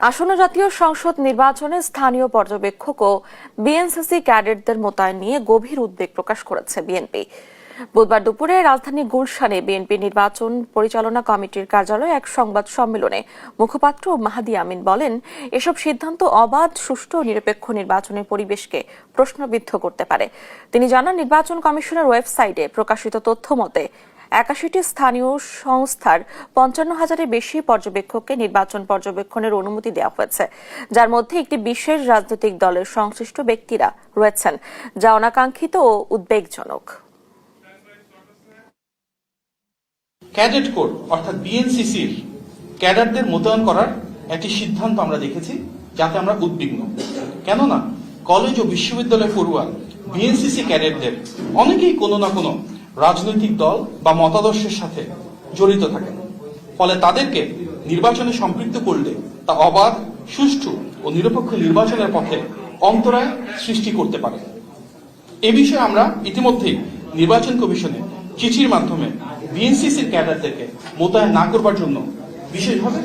আসন্ন জাতীয় সংসদ নির্বাচনে স্থানীয় পর্যবেক্ষক ও বিএনসিসি ক্যাডেটদের মোতায়েন নিয়ে গভীর উদ্বেগ প্রকাশ করেছে বিএনপি। বুধবার দুপুরে রাজধানী গুলশানে বিএনপি নির্বাচন পরিচালনা কমিটির কার্যালয়ে এক সংবাদ সম্মেলনে মুখপাত্র মাহাদি আমিন বলেন, এসব সিদ্ধান্ত অবাধ, সুষ্ঠু ও নিরপেক্ষ নির্বাচনের পরিবেশকে প্রশ্নবিদ্ধ করতে পারে। তিনি জানান, নির্বাচন কমিশনের ওয়েবসাইটে প্রকাশিত তথ্য মতে 81টি স্থানীয় সংস্থার 55,000-এর বেশি পর্যবেক্ষককে নির্বাচন পর্যবেক্ষণের অনুমতি দেওয়া হয়েছে, যার মধ্যে একটি বিশেষ রাজনৈতিক দলের সংশ্লিষ্ট ব্যক্তিরা রয়েছেন, যা অনাকাঙ্ক্ষিত ও উদ্বেগজনক। ক্যাডেট কোর অর্থাৎ বিএনসিসির ক্যাডারদের মোতায়েন করার একটি সিদ্ধান্ত আমরা দেখেছি, যাতে আমরা উদ্বিগ্ন। কেননা কলেজ ও বিশ্ববিদ্যালয় পড়ুয়া বিএনসিসি ক্যাডেটদের অনেকেই কোনো না কোনো রাজনৈতিক দল বা মতাদর্শের সাথে জড়িত থাকেন। ফলে তাদেরকে নির্বাচনে সম্পৃক্ত করলে তা অবাধ, সুষ্ঠু ও নিরপেক্ষ নির্বাচনের পথে অন্তরায় সৃষ্টি করতে পারে। এ বিষয়ে আমরা ইতিমধ্যেই নির্বাচন কমিশনে চিঠির মাধ্যমে বিএনসিসির ক্যাডারদেরকে মোতায়েন না করবার জন্য বিশেষভাবে